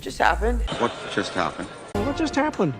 What just happened? What just happened? What just happened?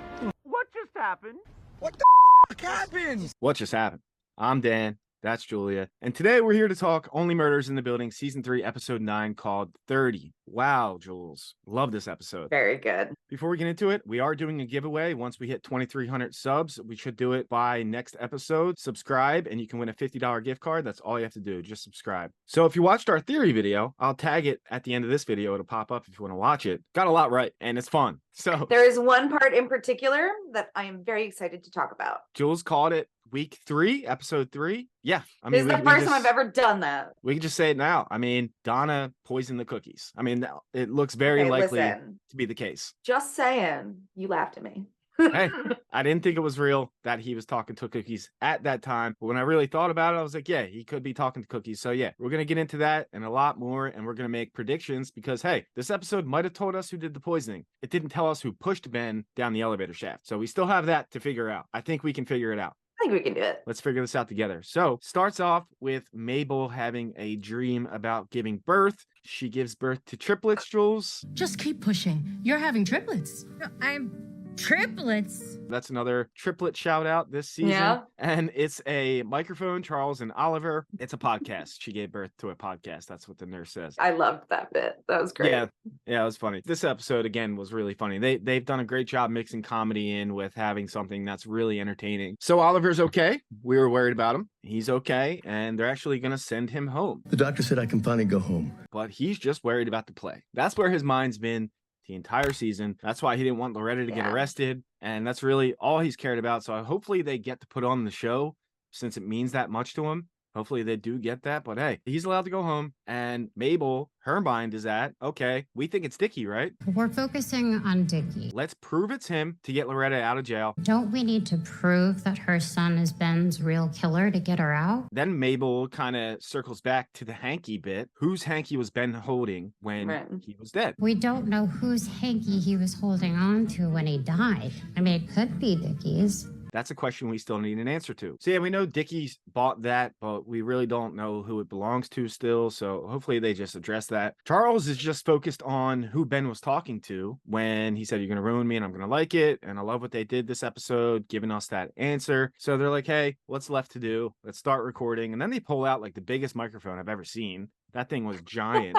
What just happened? What the f*** happened? What just happened? I'm Dan. That's Julia. And today we're here to talk Only Murders in the Building, Season 3, Episode 9, called 30. Wow, Jules. Love this episode. Very good. Before we get into it, we are doing a giveaway. Once we hit 2,300 subs, we should do it by next episode. Subscribe, and you can win a $50 gift card. That's all you have to do. Just subscribe. So if you watched our theory video, I'll tag it at the end of this video. It'll pop up if you want to watch it. Got a lot right, and it's fun. So There is one part in particular that I am very excited to talk about. Jules called it week 3, episode 3. Yeah. This is the first time I've ever done that. We can just say it now. I mean, Donna poisoned the cookies. I mean, it looks very likely to be the case. Just saying, you laughed at me. Hey, I didn't think it was real that he was talking to cookies at that time. But when I really thought about it, I was like, yeah, he could be talking to cookies. So yeah, we're going to get into that and a lot more. And we're going to make predictions because, hey, this episode might have told us who did the poisoning. It didn't tell us who pushed Ben down the elevator shaft. So we still have that to figure out. I think we can figure it out. I think we can do it. Let's figure this out together. So starts off with Mabel having a dream about giving birth. She gives birth to triplets, Jules. Just keep pushing. You're having triplets. No, I'm triplets. That's another triplet shout out this season. Yeah. And it's a microphone, Charles and Oliver. It's a podcast. She gave birth to a podcast. That's what the nurse says. I loved that bit. That was great. Yeah, it was funny. This episode, again, was really funny. They've done a great job mixing comedy in with having something that's really entertaining. So Oliver's okay. We were worried about him. He's okay. And they're actually going to send him home. The doctor said I can finally go home. But he's just worried about the play. That's where his mind's been the entire season. That's why he didn't want Loretta to get arrested. And that's really all he's cared about. So hopefully they get to put on the show since it means that much to him. Hopefully they do get that. But hey, he's allowed to go home. And Mabel, her mind is at, okay, we think it's Dickie, right? We're focusing on Dickie. Let's prove it's him to get Loretta out of jail. Don't we need to prove that her son is Ben's real killer to get her out? Then Mabel kind of circles back to the hanky bit. Whose hanky was Ben holding when he was dead? We don't know whose hanky he was holding on to when he died. I mean, it could be Dickie's. That's a question we still need an answer to. So yeah, we know Dickie's bought that, but we really don't know who it belongs to still. So hopefully they just address that. Charles is just focused on who Ben was talking to when he said, you're going to ruin me and I'm going to like it. And I love what they did this episode, giving us that answer. So they're like, hey, what's left to do? Let's start recording. And then they pull out like the biggest microphone I've ever seen. That thing was giant.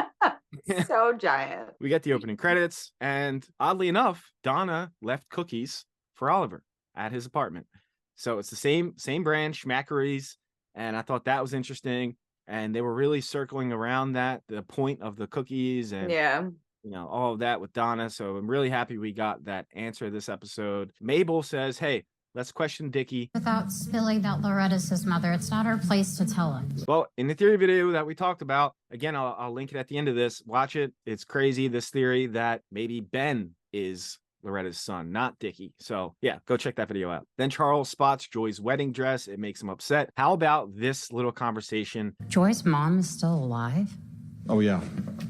So giant. We get the opening credits. And oddly enough, Donna left cookies for Oliver at his apartment. So it's the same brand, Schmackeries, and I thought that was interesting. And they were really circling around that, the point of the cookies and all of that with Donna. So I'm really happy we got that answer this episode. Mabel says, hey, let's question Dickie. Without spilling that Loretta's his mother, it's not our place to tell him. Well, in the theory video that we talked about, again, I'll link it at the end of this. Watch it. It's crazy, this theory that maybe Ben is Loretta's son, not Dickie. So yeah, go check that video out. Then Charles spots Joy's wedding dress. It makes him upset. How about this little conversation? Joy's mom is still alive? Oh yeah,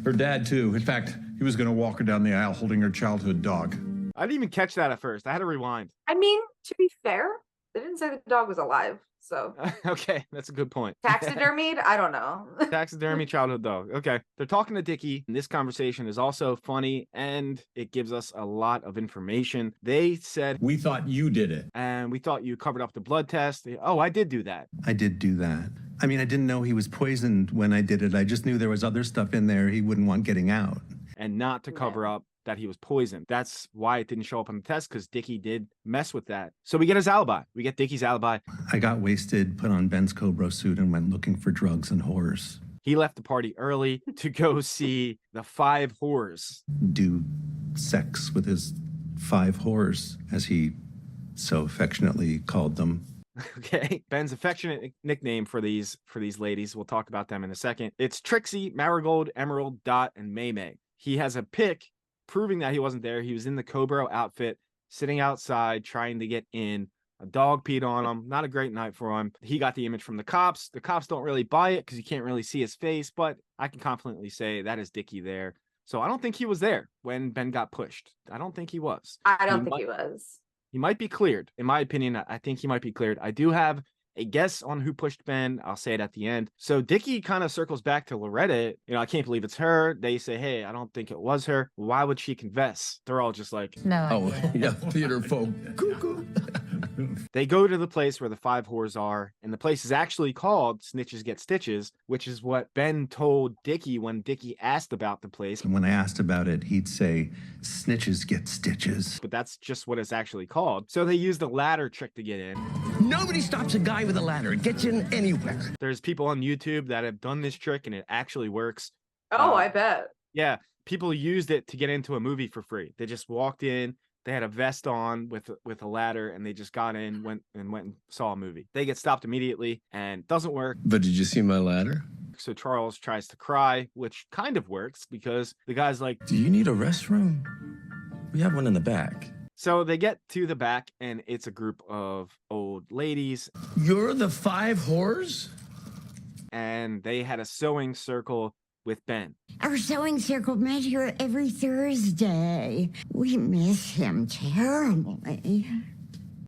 her dad too. In fact, he was going to walk her down the aisle holding her childhood dog. I didn't even catch that at first. I had to rewind. I mean, to be fair, they didn't say the dog was alive. So okay, that's a good point. Taxidermied? I don't know. Taxidermy childhood dog. Okay. They're talking to Dickie. And this conversation is also funny and it gives us a lot of information. They said, we thought you did it. And we thought you covered up the blood test. Oh, I did do that. I did do that. I mean, I didn't know he was poisoned when I did it. I just knew there was other stuff in there he wouldn't want getting out. And not to cover up that he was poisoned. That's why it didn't show up on the test, because Dickie did mess with that. So we get his alibi. We get Dickie's alibi. I got wasted, put on Ben's Cobra suit, and went looking for drugs and whores. He left the party early to go see the 5 whores. Do sex with his 5 whores, as he so affectionately called them. Okay. Ben's affectionate nickname for these ladies. We'll talk about them in a second. It's Trixie, Marigold, Emerald, Dot, and May. He has a pic proving that he wasn't there. He was in the Cobra outfit, sitting outside, trying to get in. A dog peed on him. Not a great night for him. He got the image from the cops. The cops don't really buy it because you can't really see his face, but I can confidently say that is Dickie there. So I don't think he was there when Ben got pushed. I don't think he was. I don't think he was. He might be cleared. In my opinion, I think he might be cleared. I do have a guess on who pushed Ben. I'll say it at the end. So Dickie kind of circles back to Loretta. I can't believe it's her. They say, hey, I don't think it was her. Why would she confess? They're all just like, No. Oh, idea. yeah, theater folk. Cuckoo. they go to the place where the 5 whores are, and the place is actually called Snitches Get Stitches, which is what Ben told Dickie when Dickie asked about the place. And when I asked about it, he'd say, snitches get stitches. But that's just what it's actually called. So they used a ladder trick to get in. Nobody stops a guy with a ladder. It gets you in anywhere. There's people on YouTube that have done this trick, and it actually works. Oh, I bet. Yeah, people used it to get into a movie for free. They just walked in, they had a vest on with a ladder, and they just got in, went and saw a movie. They get stopped immediately, and it doesn't work. But did you see my ladder? So Charles tries to cry, which kind of works because the guy's like, Do you need a restroom? We have one in the back. so they get to the back, and it's a group of old ladies, You're the 5 whores? and they had a sewing circle with Ben. Our sewing circle met here every Thursday. We miss him terribly.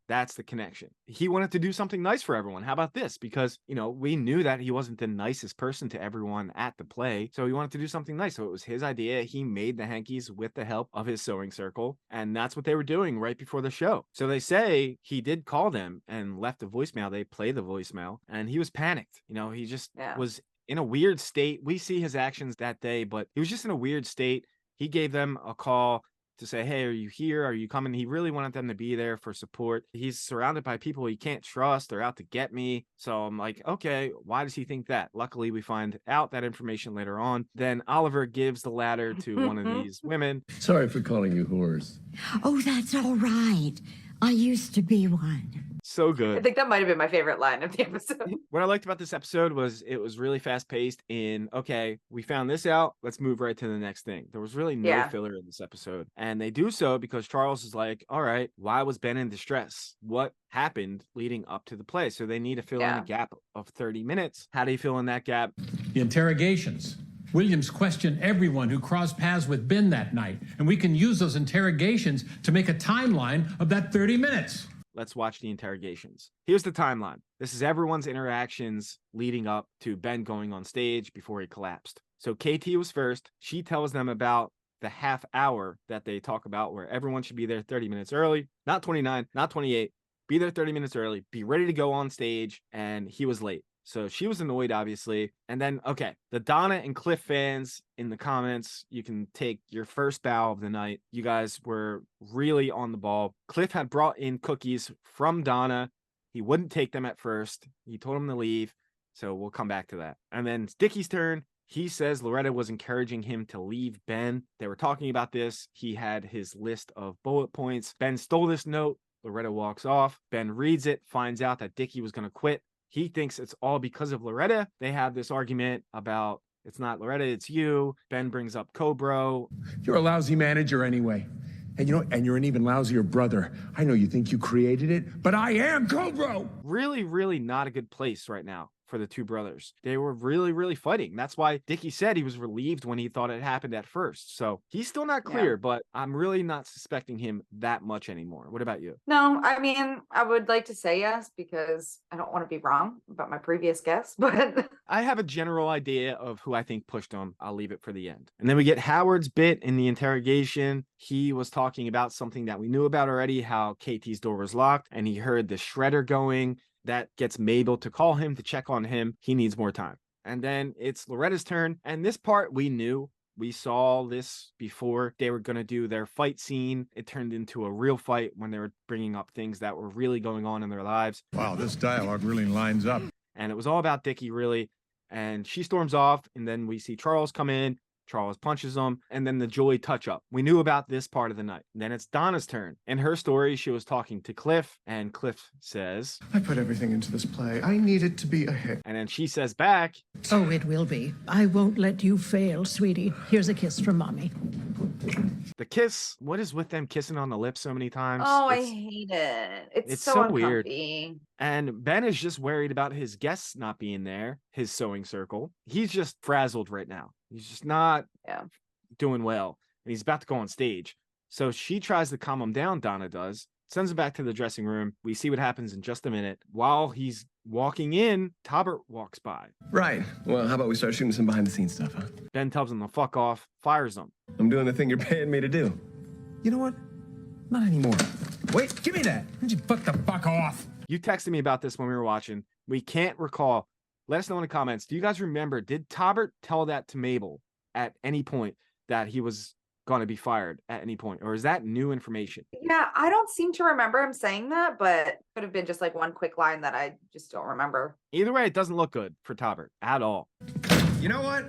That's the connection. He wanted to do something nice for everyone. How about this? Because, we knew that he wasn't the nicest person to everyone at the play. So he wanted to do something nice. So it was his idea. He made the hankies with the help of his sewing circle. And that's what they were doing right before the show. So they say he did call them and left a voicemail. They play the voicemail, and he was panicked. He just was in a weird state. We see his actions that day, but he was just in a weird state. He gave them a call to say, hey, are you here? Are you coming? He really wanted them to be there for support. He's surrounded by people he can't trust. They're out to get me. So I'm like, okay, why does he think that? Luckily, we find out that information later on. Then Oliver gives the ladder to one of these women. Sorry for calling you whores. Oh, that's all right. I used to be one. So I good. think that might have been my favorite line of the episode. What I liked about this episode was it was really fast paced in, okay, we found this out. Let's move right to the next thing. There was really no filler in this episode. And they do so because Charles is like, all right, why was Ben in distress? What happened leading up to the play? So they need to fill in a gap of 30 minutes. How do you fill in that gap? The interrogations. Williams questioned everyone who crossed paths with Ben that night, and we can use those interrogations to make a timeline of that 30 minutes. Let's watch the interrogations. Here's the timeline. This is everyone's interactions leading up to Ben going on stage before he collapsed. So KT was first. She tells them about the half hour that they talk about where everyone should be there 30 minutes early, not 29, not 28. Be there 30 minutes early, be ready to go on stage, and he was late. So she was annoyed, obviously. And then, okay, the Donna and Cliff fans in the comments, you can take your first bow of the night. You guys were really on the ball. Cliff had brought in cookies from Donna. He wouldn't take them at first. He told him to leave. So we'll come back to that. And then it's Dickie's turn. He says Loretta was encouraging him to leave Ben. They were talking about this. He had his list of bullet points. Ben stole this note. Loretta walks off. Ben reads it, finds out that Dickie was going to quit. He thinks it's all because of Loretta. They have this argument about it's not Loretta, it's you. Ben brings up Cobro. You're a lousy manager anyway. And you're an even lousier brother. I know you think you created it, but I am Cobro. Really, really not a good place right now for the two brothers. They were really, really fighting. That's why Dickie said he was relieved when he thought it happened at first. So he's still not clear, but I'm really not suspecting him that much anymore. What about you? No, I mean, I would like to say yes because I don't want to be wrong about my previous guess, but I have a general idea of who I think pushed him. I'll leave it for the end. And then we get Howard's bit in the interrogation. He was talking about something that we knew about already, how KT's door was locked, and he heard the shredder going. That gets Mabel to call him to check on him. He needs more time. And then it's Loretta's turn. And this part we knew. We saw this before. They were going to do their fight scene. It turned into a real fight when they were bringing up things that were really going on in their lives. Wow, this dialogue really lines up. And it was all about Dickie, really. And she storms off. And then we see Charles come in. Charles punches him, and then the Joy touch up. We knew about this part of the night. Then it's Donna's turn. In her story, she was talking to Cliff, and Cliff says, I put everything into this play. I need it to be a hit. And then she says back, oh, it will be. I won't let you fail, sweetie. Here's a kiss from Mommy. The kiss, what is with them kissing on the lips so many times? oh, I hate it. It's so weird. uncomfy. And Ben is just worried about his guests not being there, his sewing circle. He's just frazzled right now. He's just not doing well. And he's about to go on stage. So she tries to calm him down, Donna does. Sends him back to the dressing room. We see what happens in just a minute. While he's Walking in, Talbot walks by. Right. Well, how about we start shooting some behind-the-scenes stuff, huh? Ben tells him to fuck off, fires him. I'm doing the thing you're paying me to do. You know what? Not anymore. Wait, give me that. Why don't you fuck the fuck off? You texted me about this when we were watching. We can't recall. Let us know in the comments. Do you guys remember, did Talbot tell that to Mabel at any point that he was going to be fired at any point? Or is that new information? Yeah, I don't seem to remember him saying that, but could have been just like one quick line that I just don't remember. Either way, it doesn't look good for Talbot at all. You know what?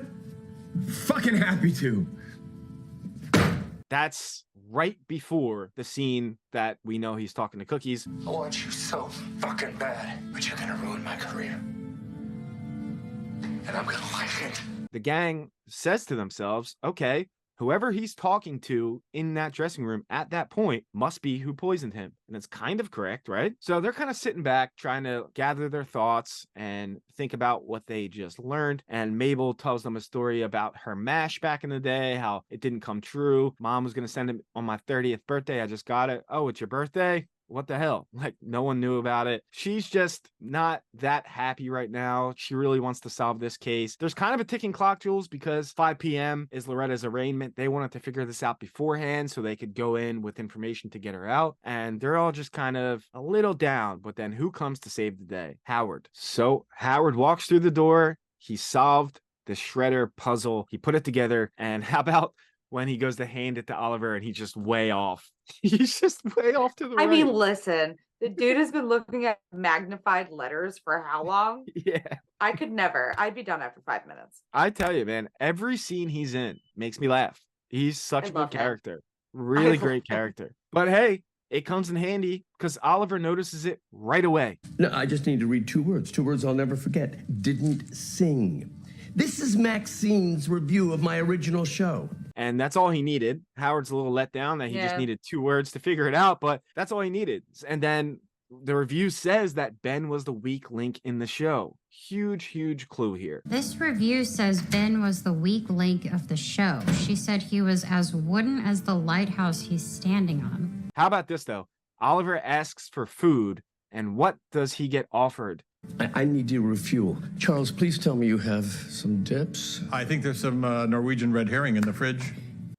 Fucking happy to. That's right before the scene that we know he's talking to Cookies. I want you so fucking bad, but you're gonna ruin my career. And I'm gonna like it. The gang says to themselves, okay, whoever he's talking to in that dressing room at that point must be who poisoned him. And it's kind of correct, right? So they're kind of sitting back, trying to gather their thoughts and think about what they just learned. And Mabel tells them a story about her MASH back in the day, how it didn't come true. Mom was going to send it on my 30th birthday. I just got it. Oh, it's your birthday? What the hell? Like, no one knew about it. She's just not that happy right now. She really wants to solve this case. There's kind of a ticking clock, Jules, because 5 p.m. is Loretta's arraignment. They wanted to figure this out beforehand so they could go in with information to get her out. And they're all just kind of a little down. But then who comes to save the day? Howard. So Howard walks through the door. He solved the shredder puzzle. He put it together. And how about when he goes to hand it to Oliver and he's just way off? He's just way off to the right. I mean, listen, the dude has been looking at magnified letters for how long? Yeah. I could never. I'd be done after 5 minutes. I tell you, man, every scene he's in makes me laugh. He's such a good character. Really great character. But hey, it comes in handy because Oliver notices it right away. No, I just need to read 2 words. 2 words I'll never forget. Didn't sing. This is Maxine's review of my original show. And that's all he needed. Howard's a little let down that he just needed 2 words to figure it out, but that's all he needed. And then the review says that Ben was the weak link in the show. Huge, huge clue here. This review says Ben was the weak link of the show. She said he was as wooden as the lighthouse he's standing on. How about this, though? Oliver asks for food, and what does he get offered? I need to refuel. Charles, please tell me you have some dips. I think there's some Norwegian red herring in the fridge.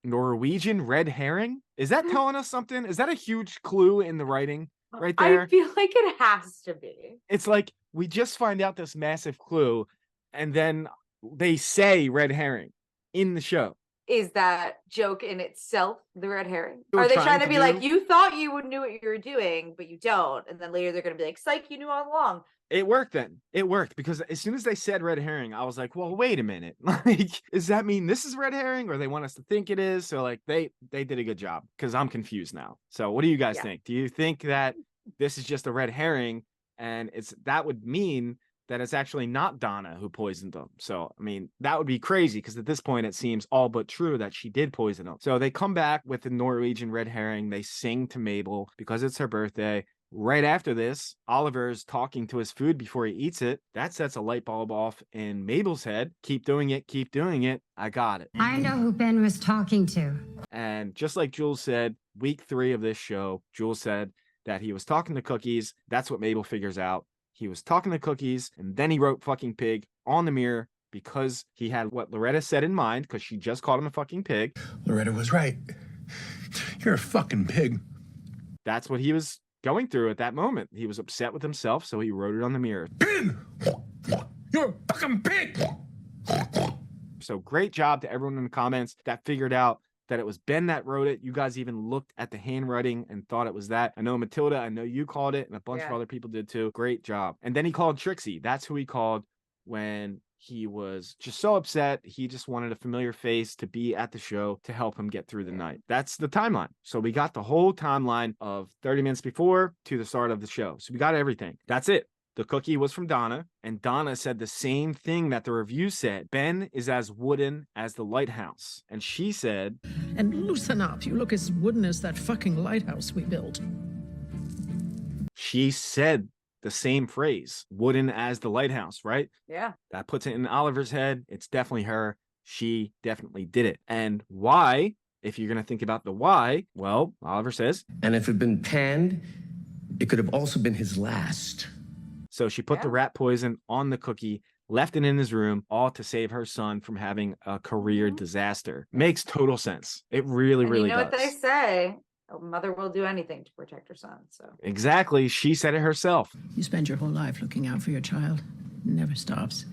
Norwegian red herring? Is that telling us something? Is that a huge clue in the writing right there? I feel like it has to be. It's like we just find out this massive clue and then they say red herring in the show. Is that joke in itself the red herring? They were Are they trying trying to to be do- like, you thought you would knew what you were doing, but you don't? And then later they're going to be like, psych, you knew all along. It worked then. It worked because as soon as they said red herring, I was like, well, wait a minute. Like, does that mean this is red herring or they want us to think it is? So like they did a good job because I'm confused now. So what do you guys think? Do you think that this is just a red herring and that would mean that it's actually not Donna who poisoned them? So, I mean, that would be crazy because at this point it seems all but true that she did poison them. So they come back with the Norwegian red herring. They sing to Mabel because it's her birthday. Right after this, Oliver's talking to his food before he eats it. That sets a light bulb off in Mabel's head. Keep doing it. Keep doing it. I got it. I know who Ben was talking to. And just like Jules said, week 3 of this show, Jules said that he was talking to Cookies. That's what Mabel figures out. He was talking to Cookies, and then he wrote fucking pig on the mirror because he had what Loretta said in mind because she just called him a fucking pig. Loretta was right. You're a fucking pig. That's what he was going through at that moment. He was upset with himself, so he wrote it on the mirror. Pig! You're a fucking pig! So great job to everyone in the comments that figured out that it was Ben that wrote it. You guys even looked at the handwriting and thought it was that. I know Matilda, I know you called it, and a bunch of other people did too. Great job. And then he called Trixie. That's who he called when he was just so upset. He just wanted a familiar face to be at the show to help him get through the night. That's the timeline. So we got the whole timeline of 30 minutes before to the start of the show. So we got everything. That's it. The cookie was from Donna, and Donna said the same thing that the review said. Ben is as wooden as the lighthouse. And she said, And loosen up. You look as wooden as that fucking lighthouse we built. she said the same phrase, wooden as the lighthouse, right? Yeah. That puts it in Oliver's head. It's definitely her. She definitely did it. And why, if you're going to think about the why, well, Oliver says, And if it had been panned, it could have also been his last. So she put the rat poison on the cookie, left it in his room, all to save her son from having a career disaster. Makes total sense. It really, And really you know does. what they say? A mother will do anything to protect her son. So Exactly. She said it herself. You spend your whole life looking out for your child. It never stops.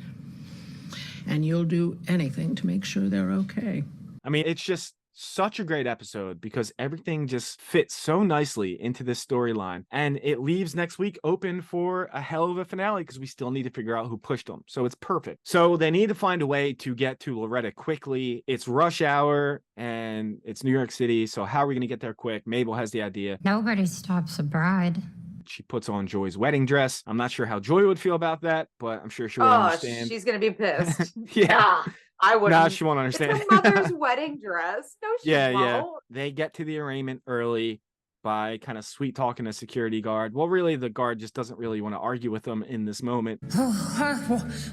And you'll do anything to make sure they're okay. I mean, it's just such a great episode because everything just fits so nicely into this storyline. And it leaves next week open for a hell of a finale because we still need to figure out who pushed them. So it's perfect. So they need to find a way to get to Loretta quickly. It's rush hour and it's New York City. So how are we going to get there quick? Mabel has the idea. Nobody stops a bride. She puts on Joy's wedding dress. I'm not sure how Joy would feel about that, but I'm sure she would understand. She's gonna be pissed. Yeah. I wouldn't. No, she won't understand. It's her mother's wedding dress. No, she won't. They get to the arraignment early by kind of sweet talking a security guard. Well, really, the guard just doesn't really want to argue with them in this moment.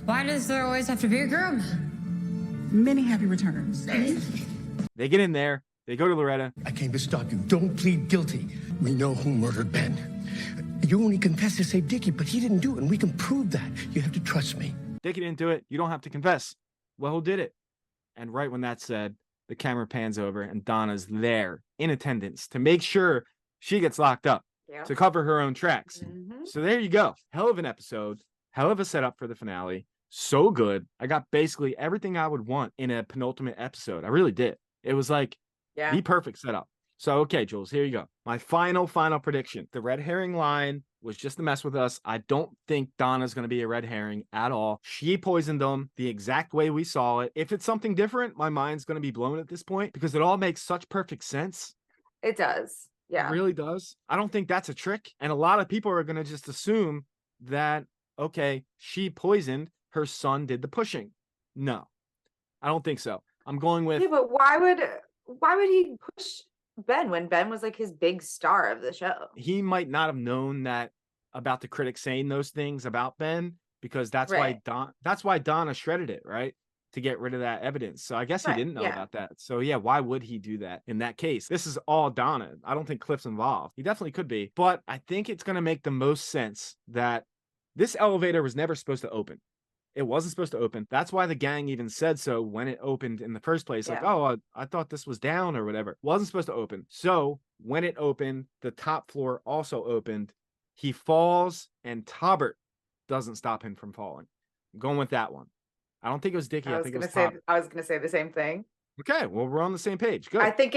Why does there always have to be a groom? Many happy returns. They get in there. They go to Loretta. I came to stop you. Don't plead guilty. We know who murdered Ben. You only confessed to save Dickie, but he didn't do it, and we can prove that. You have to trust me. Dickie didn't do it. You don't have to confess. Well, who did it? And right when that's said, the camera pans over and Donna's there in attendance to make sure she gets locked up to cover her own tracks. So there you go. Hell of an episode. Hell of a setup for the finale. So good. I got basically everything I would want in a penultimate episode. I really did. It was like the perfect setup. So, okay, Jules, here you go. My final prediction. The red herring line was just to mess with us. I don't think Donna's going to be a red herring at all. She poisoned them the exact way we saw it. If it's something different, my mind's going to be blown at this point because it all makes such perfect sense. It does. Yeah. It really does. I don't think that's a trick. And a lot of people are going to just assume that, okay, she poisoned, her son did the pushing. No, I don't think so. I'm going with... Yeah, but why would he push Ben when Ben was like his big star of the show? He might not have known that about the critics saying those things about Ben because that's why Donna shredded it, right? To get rid of that evidence. So I guess he didn't know about that. So yeah, why would he do that in that case? This is all Donna. I don't think Cliff's involved. He definitely could be, but I think it's going to make the most sense that this elevator was never supposed to open. It wasn't supposed to open. That's why the gang even said so when it opened in the first place. Like, oh, I thought this was down or whatever. Wasn't supposed to open. So when it opened, the top floor also opened. He falls and Taubert doesn't stop him from falling. I'm going with that one. I don't think it was Dickie. I think it was Taubert. I was gonna say the same thing. Okay, well, we're on the same page. Good. I think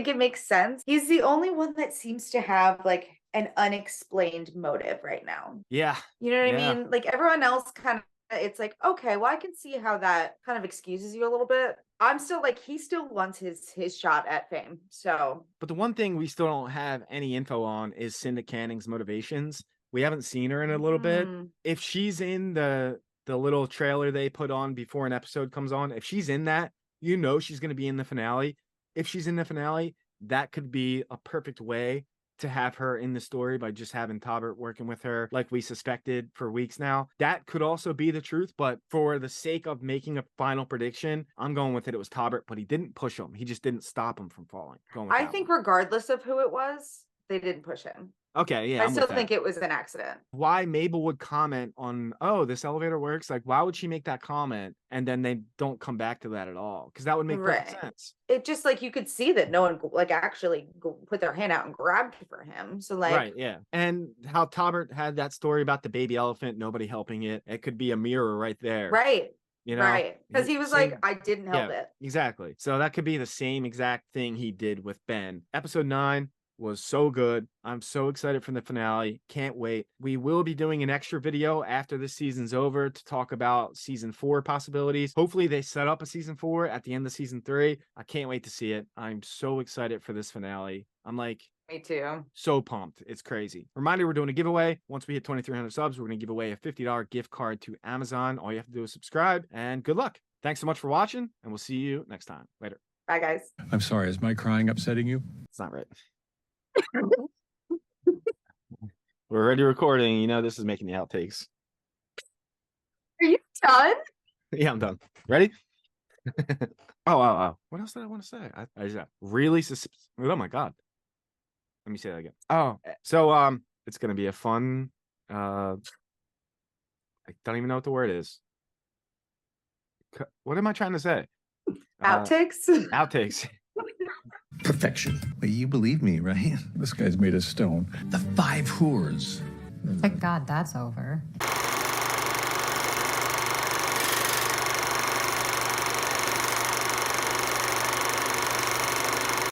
it makes sense. He's the only one that seems to have like an unexplained motive right now. Yeah. You know what I mean? Like everyone else kind of, it's like, okay, well, I can see how that kind of excuses you a little bit. I'm still like, he still wants his shot at fame. So, but the one thing we still don't have any info on is Cinda Canning's motivations. We haven't seen her in a little bit. If she's in the little trailer they put on before an episode comes on, if she's in that, you know she's going to be in the finale. If she's in the finale, that could be a perfect way to have her in the story by just having Taubert working with her like we suspected for weeks now. That could also be the truth, but for the sake of making a final prediction, I'm going with it. It was Taubert, but he didn't push him. He just didn't stop him from falling. I think regardless of who it was, they didn't push him. Okay, yeah. I still think it was an accident. Why Mabel would comment on, oh, this elevator works? Like, why would she make that comment and then they don't come back to that at all? Because that would make perfect sense. It just like you could see that no one like actually put their hand out and grabbed for him. So like, right, yeah. And how Taubert had that story about the baby elephant, nobody helping it. It could be a mirror right there. Right. You know, right. Because he was like, I didn't help it. Exactly. So that could be the same exact thing he did with Ben. Episode 9 was so good. I'm so excited for the finale. Can't wait. We will be doing an extra video after this season's over to talk about season 4 possibilities. Hopefully they set up a season 4 at the end of season 3. I can't wait to see it. I'm so excited for this finale. I'm like, me too. So pumped. It's crazy. Reminder, we're doing a giveaway. Once we hit 2,300 subs, we're going to give away a $50 gift card to Amazon. All you have to do is subscribe and good luck. Thanks so much for watching and we'll see you next time. Later. Bye guys. I'm sorry. Is my crying upsetting you? It's not right. We're already recording. You know, this is making the outtakes. Are you done? Yeah, I'm done. Ready? Oh. What else did I want to say? I just really oh my God. Let me say that again. Oh, so it's gonna be a fun I don't even know what the word is. What am I trying to say? Outtakes? Outtakes. Perfection. But you believe me, right? This guy's made of stone. The 5 whores. Thank God that's over.